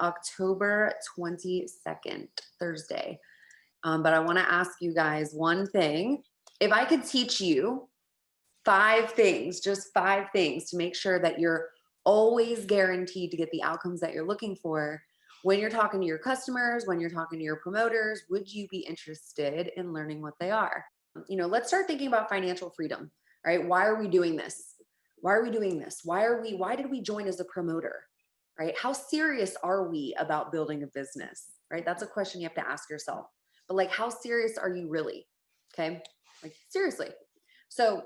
October 22nd, Thursday. But I want to ask you guys one thing. If I could teach you 5 things, just 5 things to make sure that you're always guaranteed to get the outcomes that you're looking for when you're talking to your customers, when you're talking to your promoters, would you be interested in learning what they are? Let's start thinking about financial freedom, right? Why are we doing this? Why are we doing this? Why did we join as a promoter? Right? How serious are we about building a business? Right? That's a question you have to ask yourself. But like, how serious are you really? Okay. Like, seriously. So,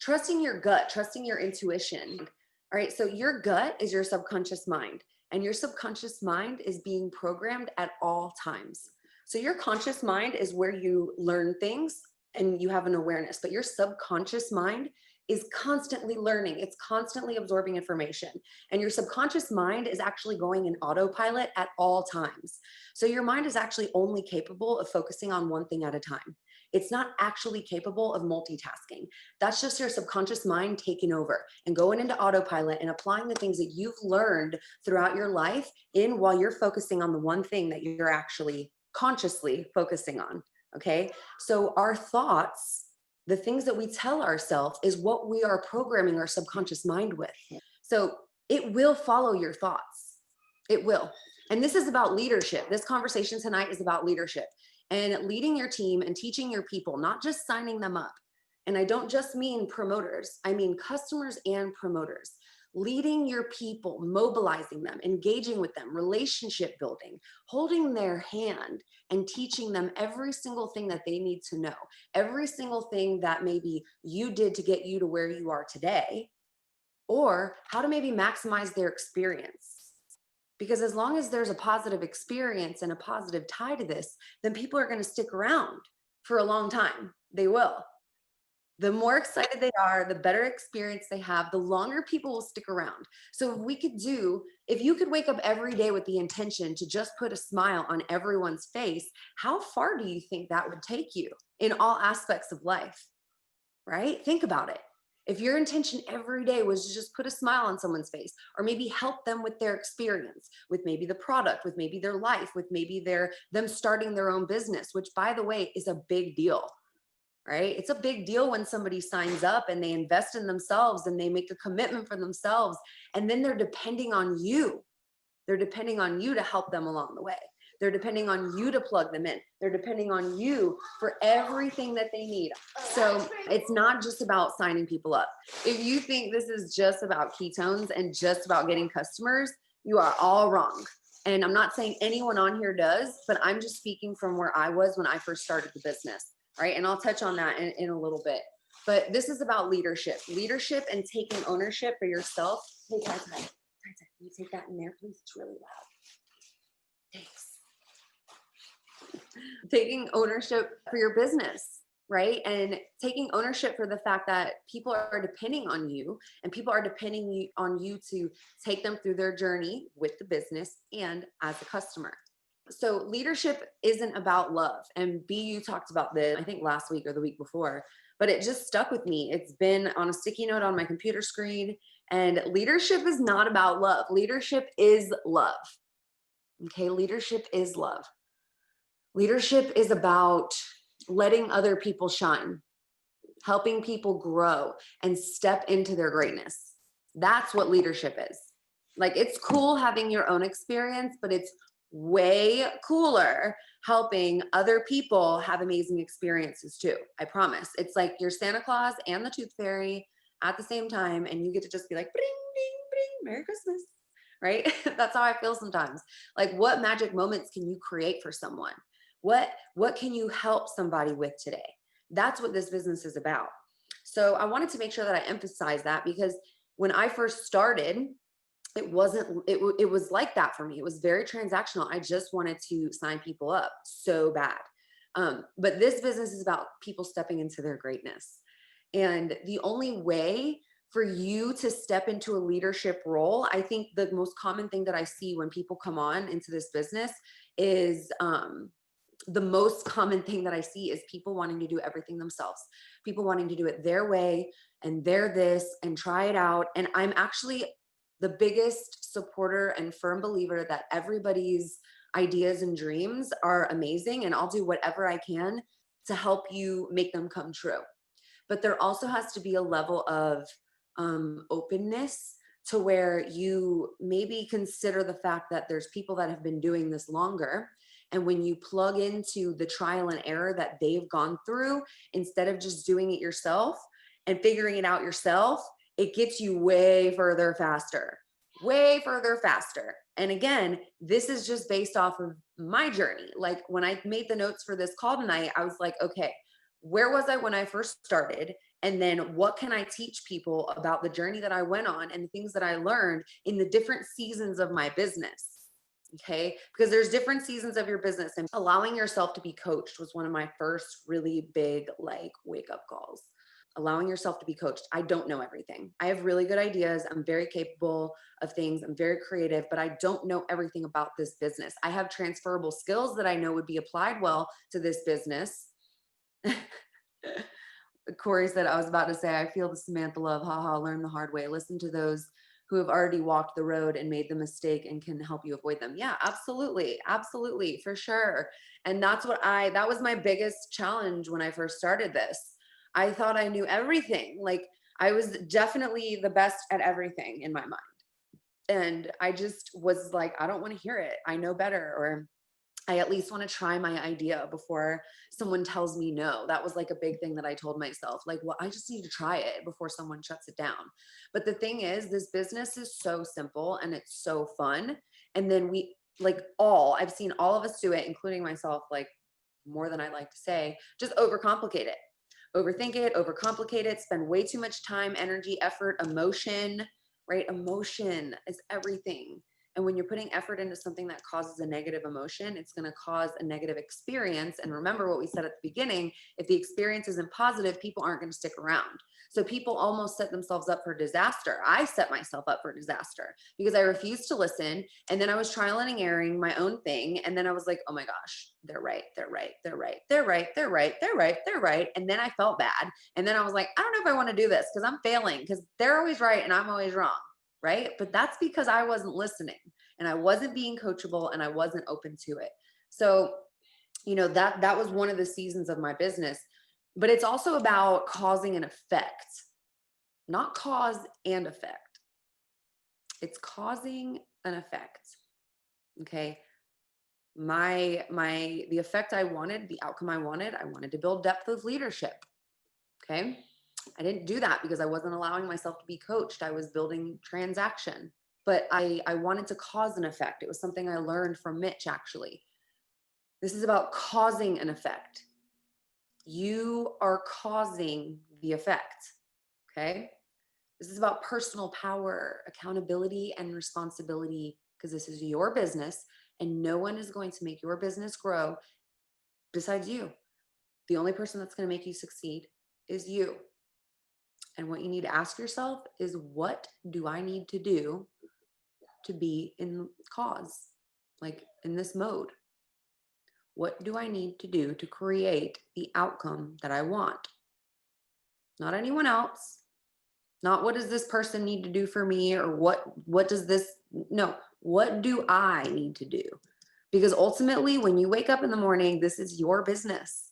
trusting your gut, trusting your intuition. All right. So, your gut is your subconscious mind, and your subconscious mind is being programmed at all times. So, your conscious mind is where you learn things and you have an awareness, but your subconscious mind is constantly learning, it's constantly absorbing information. And your subconscious mind is actually going in autopilot at all times. So, your mind is actually only capable of focusing on one thing at a time. It's not actually capable of multitasking. That's just your subconscious mind taking over and going into autopilot and applying the things that you've learned throughout your life in while you're focusing on the one thing that you're actually consciously focusing on. Okay. So our thoughts, the things that we tell ourselves, is what we are programming our subconscious mind with. So it will follow your thoughts. It will. And this is about leadership. This conversation tonight is about leadership and leading your team and teaching your people, not just signing them up. And I don't just mean promoters, I mean customers and promoters. Leading your people, mobilizing them, engaging with them, relationship building, holding their hand and teaching them every single thing that they need to know, every single thing that maybe you did to get you to where you are today, or how to maybe maximize their experience. Because as long as there's a positive experience and a positive tie to this, then people are going to stick around for a long time. They will. The more excited they are, the better experience they have, the longer people will stick around. So if you could wake up every day with the intention to just put a smile on everyone's face, how far do you think that would take you in all aspects of life? Right? Think about it. If your intention every day was to just put a smile on someone's face, or maybe help them with their experience, with maybe the product, with maybe their life, with maybe them starting their own business, which, by the way, is a big deal. Right? It's a big deal when somebody signs up and they invest in themselves and they make a commitment for themselves, and then they're depending on you. They're depending on you to help them along the way. They're depending on you to plug them in. They're depending on you for everything that they need. So it's not just about signing people up. If you think this is just about ketones and just about getting customers, you are all wrong. And I'm not saying anyone on here does, but I'm just speaking from where I was when I first started the business. Right. And I'll touch on that in a little bit. But this is about leadership and taking ownership for yourself. Hey, guys, can you take that in there, please? It's really loud. Thanks. Taking ownership for your business, right? And taking ownership for the fact that people are depending on you, and people are depending on you to take them through their journey with the business and as a customer. So leadership isn't about love. And BU talked about this, I think last week or the week before, but it just stuck with me. It's been on a sticky note on my computer screen. And leadership is not about love. Leadership is love. Okay. Leadership is love. Leadership is about letting other people shine, helping people grow and step into their greatness. That's what leadership is. Like, it's cool having your own experience, but it's way cooler helping other people have amazing experiences too. I promise. It's like you're Santa Claus and the Tooth Fairy at the same time, and you get to just be like, bring, ding, bring, Merry Christmas. Right? That's how I feel sometimes. Like, what magic moments can you create for someone? What can you help somebody with today? That's what this business is about. So I wanted to make sure that I emphasize that, because when I first started, it was like that for me. It was very transactional. I just wanted to sign people up so bad. But this business is about people stepping into their greatness. And the only way for you to step into a leadership role, I think the most common thing that I see when people come on into this business is, the most common thing that I see is people wanting to do everything themselves, people wanting to do it their way and their this and try it out. And I'm actually the biggest supporter and firm believer that everybody's ideas and dreams are amazing, and I'll do whatever I can to help you make them come true. But there also has to be a level of openness to where you maybe consider the fact that there's people that have been doing this longer. And when you plug into the trial and error that they've gone through, instead of just doing it yourself and figuring it out yourself, it gets you way further faster, way further faster. And again, this is just based off of my journey. Like when I made the notes for this call tonight, I was like, okay, where was I when I first started? And then what can I teach people about the journey that I went on and the things that I learned in the different seasons of my business? Okay. Because there's different seasons of your business, and allowing yourself to be coached was one of my first really big, like, wake up calls. Allowing yourself to be coached. I don't know everything. I have really good ideas. I'm very capable of things. I'm very creative, but I don't know everything about this business. I have transferable skills that I know would be applied well to this business. Corey said, I was about to say, I feel the Samantha love, haha, learn the hard way. Listen to those who have already walked the road and made the mistake and can help you avoid them. Yeah, absolutely. Absolutely. For sure. And that was my biggest challenge when I first started this. I thought I knew everything. Like I was definitely the best at everything in my mind. And I just was like, I don't want to hear it. I know better. Or I at least want to try my idea before someone tells me no. That was like a big thing that I told myself. Like, well, I just need to try it before someone shuts it down. But the thing is, this business is so simple and it's so fun. And then I've seen all of us do it, including myself, like more than I like to say, just overcomplicate it, overthink it, overcomplicate it, spend way too much time, energy, effort, emotion, right? Emotion is everything. And when you're putting effort into something that causes a negative emotion, it's going to cause a negative experience. And remember what we said at the beginning, if the experience isn't positive, people aren't going to stick around. So people almost set themselves up for disaster. I set myself up for disaster because I refused to listen. And then I was trial and erroring my own thing. And then I was like, oh my gosh, they're right. They're right. They're right. They're right. They're right. They're right. They're right. And then I felt bad. And then I was like, I don't know if I want to do this because I'm failing because they're always right and I'm always wrong. Right. But that's because I wasn't listening and I wasn't being coachable and I wasn't open to it. So, that was one of the seasons of my business, but it's also about causing an effect, not cause and effect. It's causing an effect. Okay. The effect I wanted, the outcome I wanted to build depth of leadership. Okay. I didn't do that because I wasn't allowing myself to be coached. I was building transaction, but I wanted to cause an effect. It was something I learned from Mitch, actually. This is about causing an effect. You are causing the effect. Okay. This is about personal power, accountability, and responsibility because this is your business and no one is going to make your business grow besides you. The only person that's going to make you succeed is you. And what you need to ask yourself is, what do I need to do to be in cause, like in this mode? What do I need to do to create the outcome that I want? Not anyone else. Not what does this person need to do for me, or what does this, no, what do I need to do? Because ultimately, when you wake up in the morning, this is your business.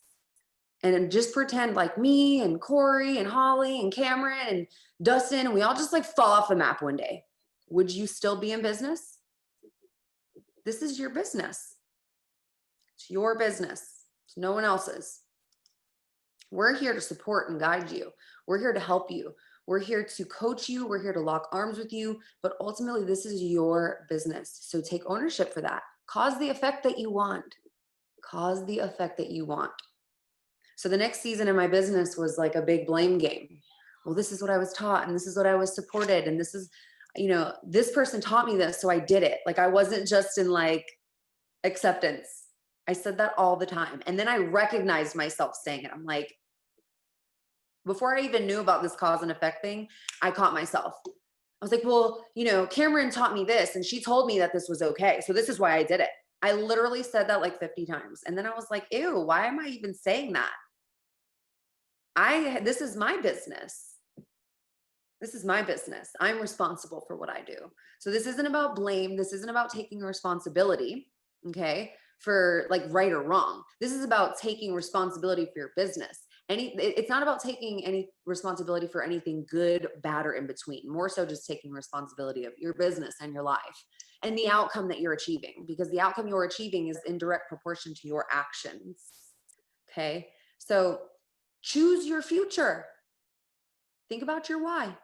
And just pretend like me and Corey and Holly and Cameron and Dustin, and we all just like fall off the map one day. Would you still be in business? This is your business. It's your business. It's no one else's. We're here to support and guide you. We're here to help you. We're here to coach you. We're here to lock arms with you. But ultimately, this is your business. So take ownership for that. Cause the effect that you want. Cause the effect that you want. So the next season in my business was like a big blame game. Well, this is what I was taught and this is what I was supported. And this is, this person taught me this, so I did it. Like I wasn't just in like acceptance. I said that all the time. And then I recognized myself saying it. I'm like, before I even knew about this cause and effect thing, I caught myself. I was like, well, Cameron taught me this and she told me that this was okay. So this is why I did it. I literally said that like 50 times. And then I was like, ew, why am I even saying that? This is my business. This is my business. I'm responsible for what I do. So this isn't about blame. This isn't about taking responsibility, okay, for like right or wrong. This is about taking responsibility for your business. It's not about taking any responsibility for anything good, bad, or in between. More so just taking responsibility of your business and your life and the outcome that you're achieving, because the outcome you're achieving is in direct proportion to your actions. Okay. So choose your future. Think about your why.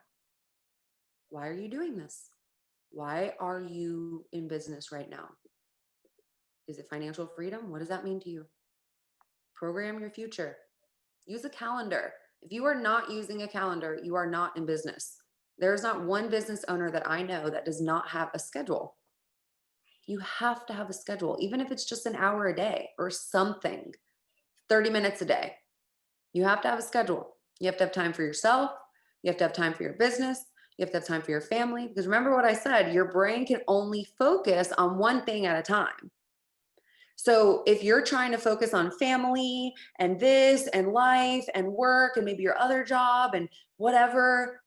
Why are you doing this? Why are you in business right now? Is it financial freedom? What does that mean to you? Program your future. Use a calendar. If you are not using a calendar, you are not in business. There's not one business owner that I know that does not have a schedule. You have to have a schedule, even if it's just an hour a day or something, 30 minutes a day. You have to have a schedule. You have to have time for yourself. You have to have time for your business. You have to have time for your family. Because remember what I said, your brain can only focus on one thing at a time. So if you're trying to focus on family and this and life and work and maybe your other job and whatever,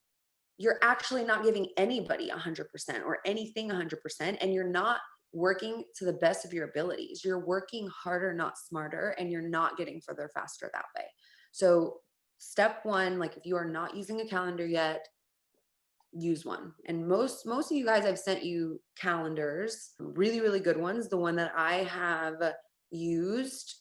you're actually not giving anybody 100% or anything 100%. And you're not working to the best of your abilities. You're working harder, not smarter, and you're not getting further faster that way. So step one, like if you are not using a calendar yet, use one. And most of you guys, I've sent you calendars, really, really good ones. The one that I have used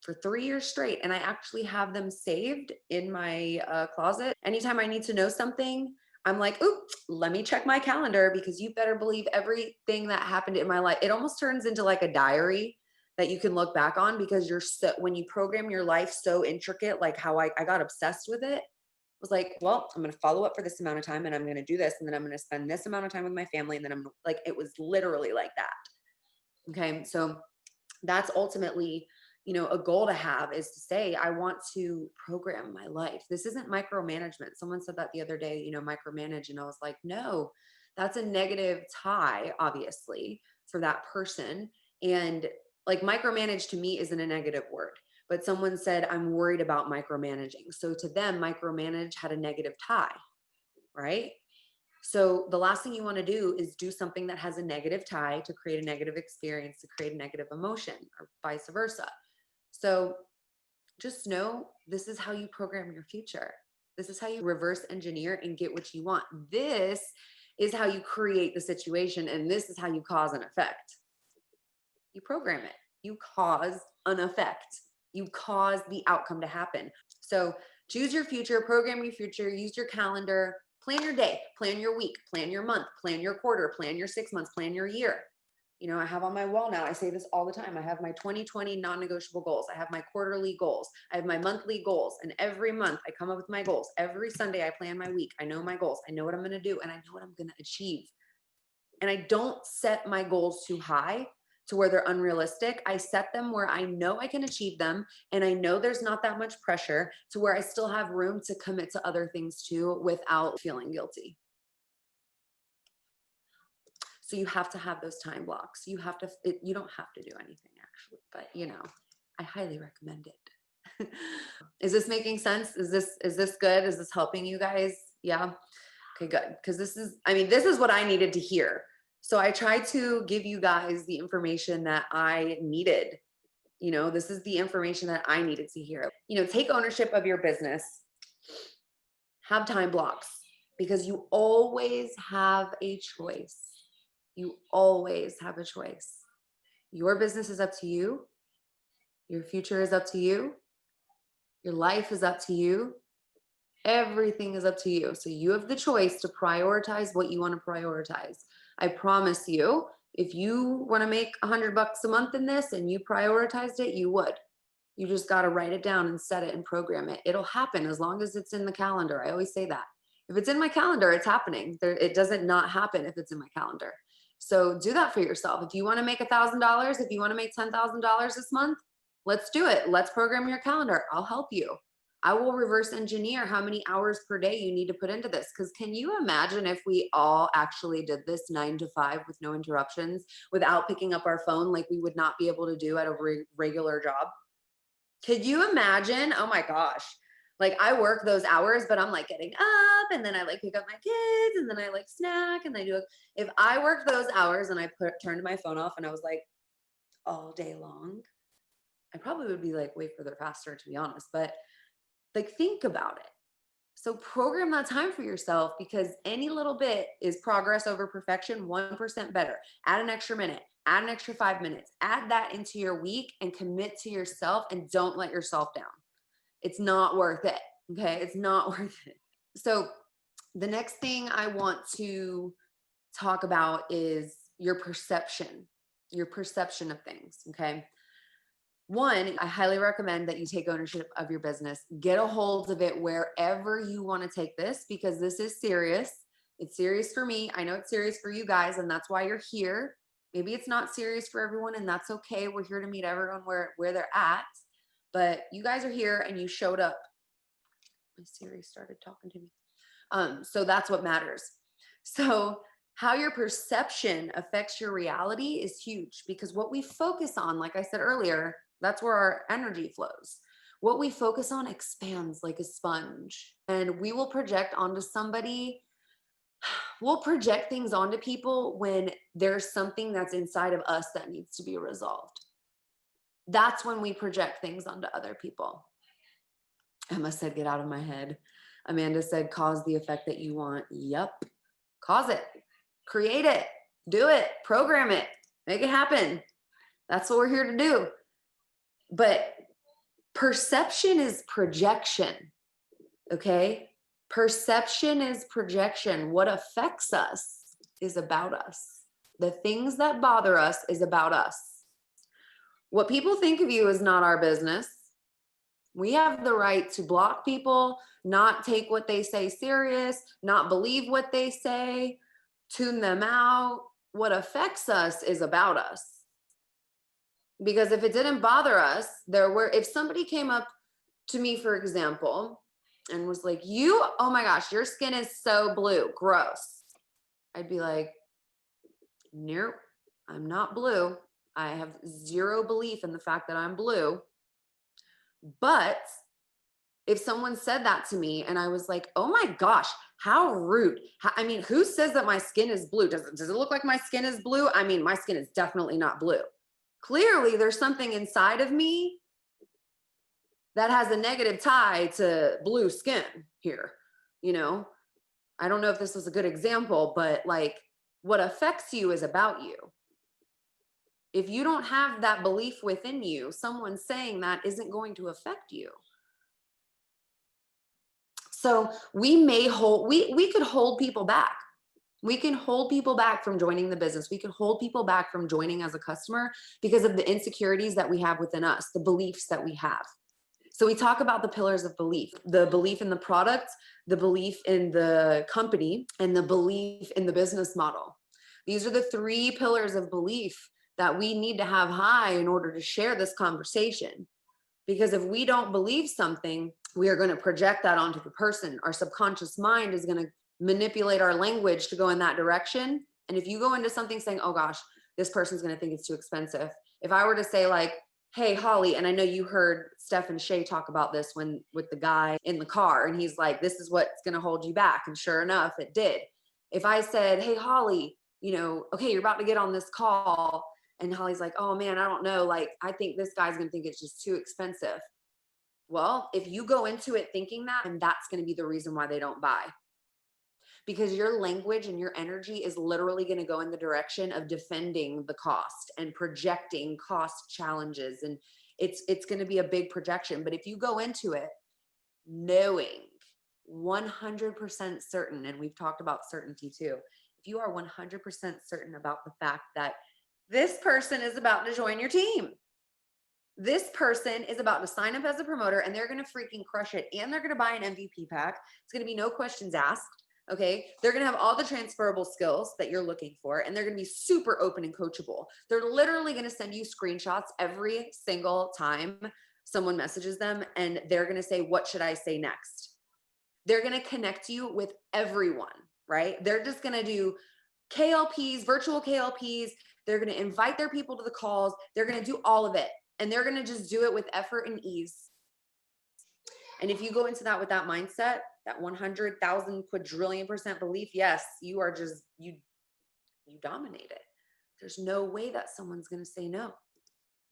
for 3 years straight, and I actually have them saved in my closet. Anytime I need to know something, I'm like, oop, let me check my calendar, because you better believe everything that happened in my life, it almost turns into like a diary that you can look back on, because when you program your life so intricate, like how I got obsessed with it, was like, well, I'm going to follow up for this amount of time, and I'm going to do this, and then I'm going to spend this amount of time with my family, and then I'm like, it was literally like that. Okay. So that's ultimately, a goal to have, is to say, I want to program my life. This isn't micromanagement. Someone said that the other day, micromanage. And I was like, no, that's a negative tie, obviously, for that person. And like micromanage to me isn't a negative word. But someone said, I'm worried about micromanaging. So to them, micromanage had a negative tie, right? So the last thing you want to do is do something that has a negative tie to create a negative experience, to create a negative emotion, or vice versa. So just know, this is how you program your future. This is how you reverse engineer and get what you want. This is how you create the situation, and this is how you cause an effect. You program it. You cause an effect. You cause the outcome to happen. So choose your future, program your future, use your calendar, plan your day, plan your week, plan your month, plan your quarter, plan your 6 months, plan your year. I have on my wall now, I say this all the time, I have my 2020 non-negotiable goals. I have my quarterly goals. I have my monthly goals. And every month I come up with my goals. Every Sunday I plan my week. I know my goals. I know what I'm going to do, and I know what I'm going to achieve. And I don't set my goals too high to where they're unrealistic. I set them where I know I can achieve them, and I know there's not that much pressure, to where I still have room to commit to other things too without feeling guilty. So you have to have those time blocks. You don't have to do anything actually, but I highly recommend it. Is this making sense? Is this good? Is this helping you guys? Yeah. Okay, good. Because this is what I needed to hear. So I tried to give you guys the information that I needed. This is the information that I needed to hear. Take ownership of your business. Have time blocks, because you always have a choice. You always have a choice. Your business is up to you. Your future is up to you. Your life is up to you. Everything is up to you. So you have the choice to prioritize what you want to prioritize. I promise you, if you want to make $100 a month in this and you prioritized it, you would. You just got to write it down and set it and program it. It'll happen as long as it's in the calendar. I always say that. If it's in my calendar, it's happening. It doesn't not happen if it's in my calendar. So do that for yourself. If you want to make $1,000, if you want to make $10,000 this month, let's do it. Let's program your calendar. I'll help you. I will reverse engineer how many hours per day you need to put into this. Because can you imagine if we all actually did this 9 to 5 with no interruptions, without picking up our phone, like we would not be able to do at a regular job? Could you imagine? Oh my gosh. Like I work those hours, but I'm like getting up and then I like pick up my kids and then I like snack and I do, if I worked those hours and I turned my phone off and I was like all day long, I probably would be like way further faster, to be honest. But like think about it. So program that time for yourself, because any little bit is progress over perfection, 1% better. Add an extra minute, add an extra 5 minutes, add that into your week and commit to yourself and don't let yourself down. It's not worth it. Okay. It's not worth it. So the next thing I want to talk about is your perception of things. Okay. One, I highly recommend that you take ownership of your business. Get a hold of it wherever you want to take this, because this is serious. It's serious for me. I know it's serious for you guys, and that's why you're here. Maybe it's not serious for everyone, and that's okay. We're here to meet everyone where they're at. But you guys are here and you showed up. My Siri started talking to me. So that's what matters. So how your perception affects your reality is huge, because what we focus on, like I said earlier, that's where our energy flows. What we focus on expands like a sponge, and we will project onto somebody. We'll project things onto people when there's something that's inside of us that needs to be resolved. That's when we project things onto other people. Emma said, get out of my head. Amanda said, cause the effect that you want. Yep. Cause it. Create it. Do it. Program it. Make it happen. That's what we're here to do. But perception is projection. Okay? Perception is projection. What affects us is about us. The things that bother us is about us. What people think of you is not our business. We have the right to block people, not take what they say serious, not believe what they say, tune them out. What affects us is about us. Because if it didn't bother us, if somebody came up to me, for example, and was like, oh my gosh, your skin is so blue, gross. I'd be like, nope, I'm not blue. I have zero belief in the fact that I'm blue. But if someone said that to me and I was like, oh my gosh, how rude. I mean, who says that my skin is blue? Does it look like my skin is blue? I mean, my skin is definitely not blue. Clearly, there's something inside of me that has a negative tie to blue skin here. You know, I don't know if this was a good example, but like what affects you is about you. If you don't have that belief within you, someone saying that isn't going to affect you. So we could hold people back. We can hold people back from joining the business. We can hold people back from joining as a customer because of the insecurities that we have within us, the beliefs that we have. So we talk about the pillars of belief, the belief in the product, the belief in the company, and the belief in the business model. These are the 3 pillars of belief that we need to have high in order to share this conversation. Because if we don't believe something, we are going to project that onto the person. Our subconscious mind is going to manipulate our language to go in that direction. And if you go into something saying, oh gosh, this person's going to think it's too expensive. If I were to say like, hey, Holly, and I know you heard Steph and Shay talk about this with the guy in the car, and he's like, this is what's going to hold you back. And sure enough, it did. If I said, hey, Holly, okay, you're about to get on this call. And Holly's like, oh man, I don't know. Like, I think this guy's going to think it's just too expensive. Well, if you go into it thinking that, and that's going to be the reason why they don't buy. Because your language and your energy is literally going to go in the direction of defending the cost and projecting cost challenges. And it's going to be a big projection. But if you go into it knowing 100% certain, and we've talked about certainty too, if you are 100% certain about the fact that this person is about to join your team, this person is about to sign up as a promoter and they're going to freaking crush it, and they're going to buy an MVP pack. It's going to be no questions asked. Okay. They're going to have all the transferable skills that you're looking for, and they're going to be super open and coachable. They're literally going to send you screenshots every single time someone messages them, and they're going to say, what should I say next? They're going to connect you with everyone, right? They're just going to do KLPs, virtual KLPs. They're going to invite their people to the calls. They're going to do all of it, and they're going to just do it with effort and ease. And if you go into that with that mindset, that 100,000 quadrillion% belief, yes, you are just, you dominate it. There's no way that someone's going to say no.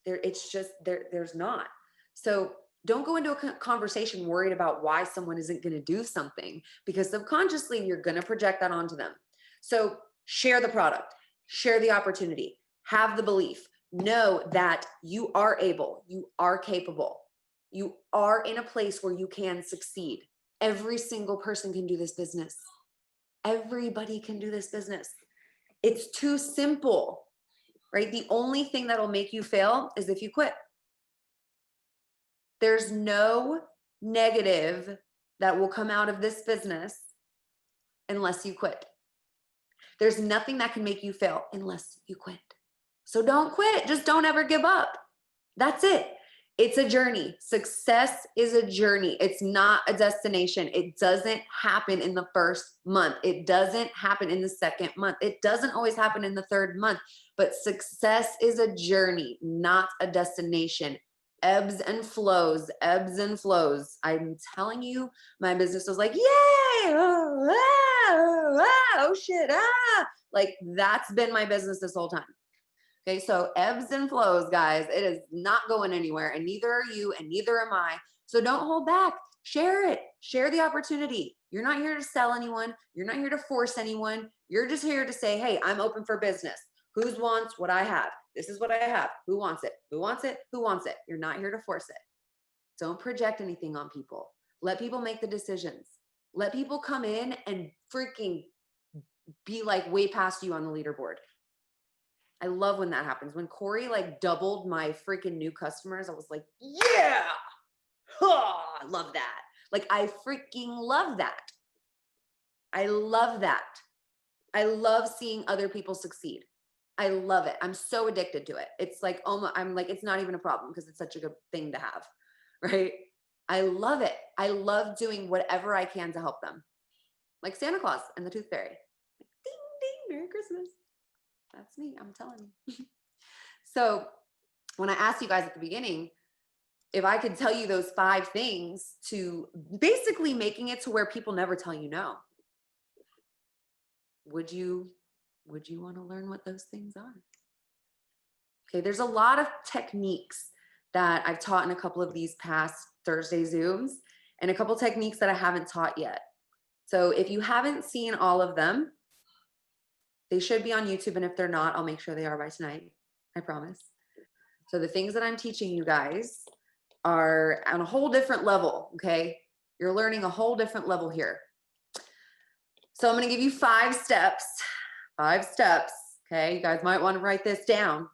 It's just, there's not. So don't go into a conversation worried about why someone isn't going to do something, because subconsciously you're going to project that onto them. So share the product, share the opportunity, have the belief, know that you are able, you are capable, you are in a place where you can succeed. Every single person can do this business. Everybody can do this business. It's too simple, right? The only thing that'll make you fail is if you quit. There's no negative that will come out of this business unless you quit. There's nothing that can make you fail unless you quit. So don't quit. Just don't ever give up. That's it. It's a journey. Success is a journey. It's not a destination. It doesn't happen in the first month. It doesn't happen in the second month. It doesn't always happen in the third month. But success is a journey, not a destination. Ebbs and flows, ebbs and flows. I'm telling you, my business was like, yay, oh shit, ah. Like that's been my business this whole time. Okay, so ebbs and flows, guys. It is not going anywhere, and neither are you, and neither am I. So don't hold back. Share it. Share the opportunity. You're not here to sell anyone. You're not here to force anyone. You're just here to say, hey, I'm open for business. Who wants what I have? This is what I have. Who wants it? Who wants it? Who wants it? You're not here to force it. Don't project anything on people. Let people make the decisions. Let people come in and freaking be like way past you on the leaderboard. I love when that happens. When Corey like doubled my freaking new customers, I was like, yeah, oh, I love that. Like I freaking love that. I love that. I love seeing other people succeed. I love it. I'm so addicted to it. It's like, I'm like, it's not even a problem because it's such a good thing to have, right? I love it. I love doing whatever I can to help them. Like Santa Claus and the Tooth Fairy. Ding, ding, Merry Christmas. That's me, I'm telling you. So when I asked you guys at the beginning, if I could tell you those 5 things to basically making it to where people never tell you no, would you want to learn what those things are? Okay, there's a lot of techniques that I've taught in a couple of these past Thursday Zooms, and a couple techniques that I haven't taught yet. So if you haven't seen all of them, they should be on YouTube, and if they're not, I'll make sure they are by tonight. I promise. So the things that I'm teaching you guys are on a whole different level, okay? You're learning a whole different level here. So I'm going to give you 5 steps. 5 steps, okay? You guys might want to write this down.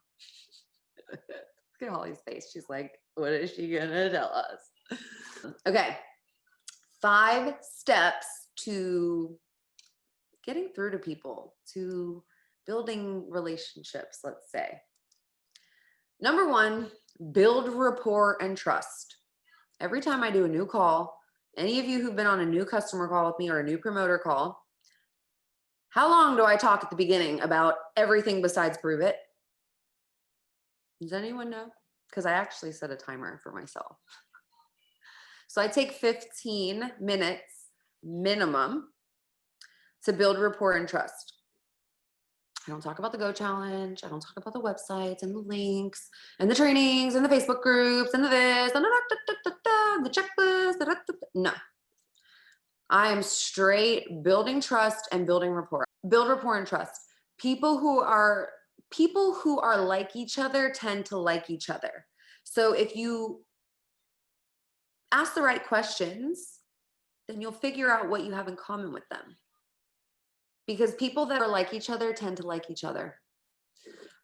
Look at Holly's face. She's like, what is she going to tell us? Okay. 5 steps to getting through to people, to building relationships, let's say. Number 1, build rapport and trust. Every time I do a new call, any of you who've been on a new customer call with me or a new promoter call, how long do I talk at the beginning about everything besides prove it? Does anyone know? Because I actually set a timer for myself. So I take 15 minutes minimum to build rapport and trust. I don't talk about the Go Challenge. I don't talk about the websites and the links and the trainings and the Facebook groups and the this and the checklist. No. I am straight building trust and building rapport. Build rapport and trust. People who are like each other tend to like each other. So if you ask the right questions, then you'll figure out what you have in common with them. Because people that are like each other tend to like each other.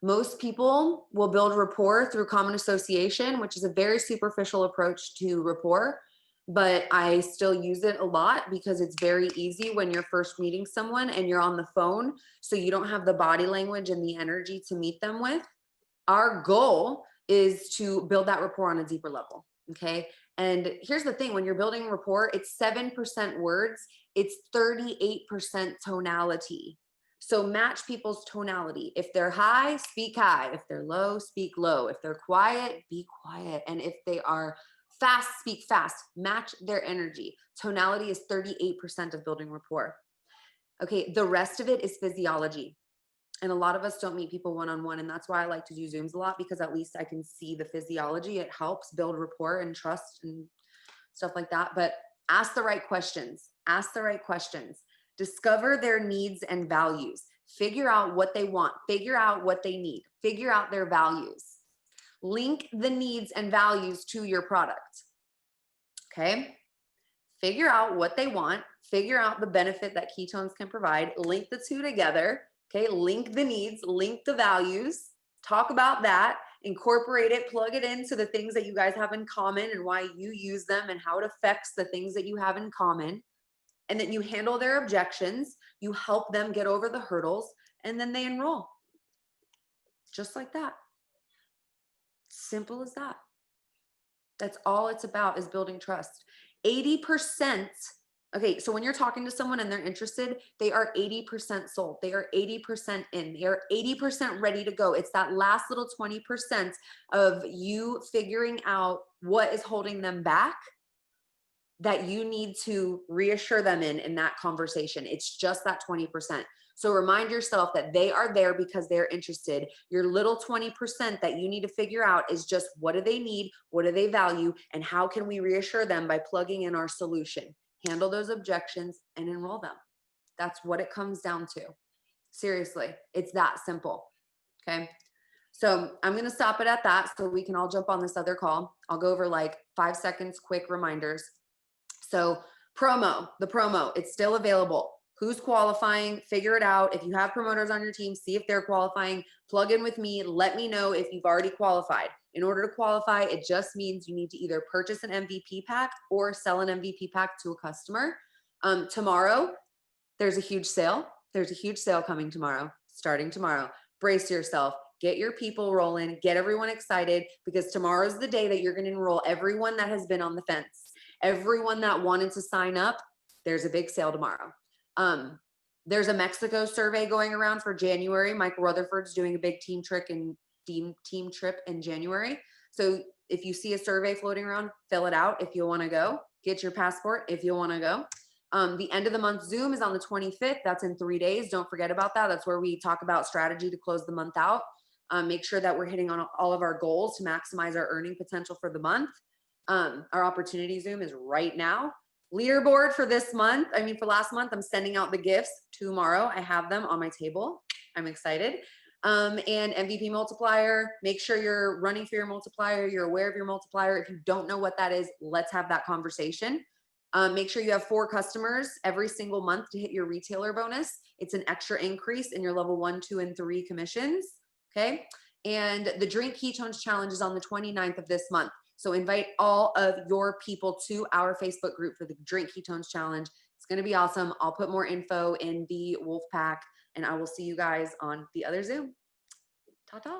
Most people will build rapport through common association, which is a very superficial approach to rapport, but I still use it a lot because it's very easy when you're first meeting someone and you're on the phone, so you don't have the body language and the energy to meet them with. Our goal is to build that rapport on a deeper level, okay? And here's the thing, when you're building rapport, it's 7% words, it's 38% tonality. So match people's tonality. If they're high, speak high. If they're low, speak low. If they're quiet, be quiet. And if they are Fast, speak fast, match their energy. Tonality is 38% of building rapport. Okay, the rest of it is physiology. And a lot of us don't meet people one-on-one. And that's why I like to do Zooms a lot, because at least I can see the physiology. It helps build rapport and trust and stuff like that. But ask the right questions. Ask the right questions. Discover their needs and values. Figure out what they want. Figure out what they need. Figure out their values. Link the needs and values to your product. Okay? Figure out what they want. Figure out the benefit that ketones can provide. Link the two together. Okay? Link the needs, link the values. Talk about that. Incorporate it, plug it into the things that you guys have in common and why you use them and how it affects the things that you have in common. And then you handle their objections, you help them get over the hurdles, and then they enroll. Just like that. Simple as that. That's all it's about, is building trust. 80%. Okay, so when you're talking to someone and they're interested, they are 80% sold. They are 80% in. They are 80% ready to go. It's that last little 20% of you figuring out what is holding them back that you need to reassure them in that conversation. It's just that 20%. So remind yourself that they are there because they're interested. Your little 20% that you need to figure out is just, what do they need? What do they value? And how can we reassure them by plugging in our solution? Handle those objections and enroll them. That's what it comes down to. Seriously, it's that simple. Okay. So I'm going to stop it at that so we can all jump on this other call. I'll go over like 5 seconds, quick reminders. So the promo, it's still available. Who's qualifying? Figure it out. If you have promoters on your team, see if they're qualifying. Plug in with me. Let me know if you've already qualified. In order to qualify, it just means you need to either purchase an MVP pack or sell an MVP pack to a customer. Tomorrow, there's a huge sale. There's a huge sale coming tomorrow, starting tomorrow. Brace yourself. Get your people rolling. Get everyone excited, because tomorrow's the day that you're going to enroll everyone that has been on the fence. Everyone that wanted to sign up, there's a big sale tomorrow. There's a Mexico survey going around for January. Michael Rutherford's doing a big team trip in January. So if you see a survey floating around, fill it out if you want to go. Get your passport if you want to go. The end of the month Zoom is on the 25th. That's in 3 days. Don't forget about that. That's where we talk about strategy to close the month out. Make sure that we're hitting on all of our goals to maximize our earning potential for the month. Our opportunity Zoom is right now. Leaderboard for this month. For last month, I'm sending out the gifts tomorrow. I have them on my table. I'm excited. And MVP multiplier. Make sure you're running for your multiplier. You're aware of your multiplier. If you don't know what that is, let's have that conversation. Make sure you have 4 customers every single month to hit your retailer bonus. It's an extra increase in your level 1, 2, and 3 commissions. Okay. And the Drink Ketones Challenge is on the 29th of this month. So invite all of your people to our Facebook group for the Drink Ketones Challenge. It's going to be awesome. I'll put more info in the Wolfpack, and I will see you guys on the other Zoom. Ta-ta.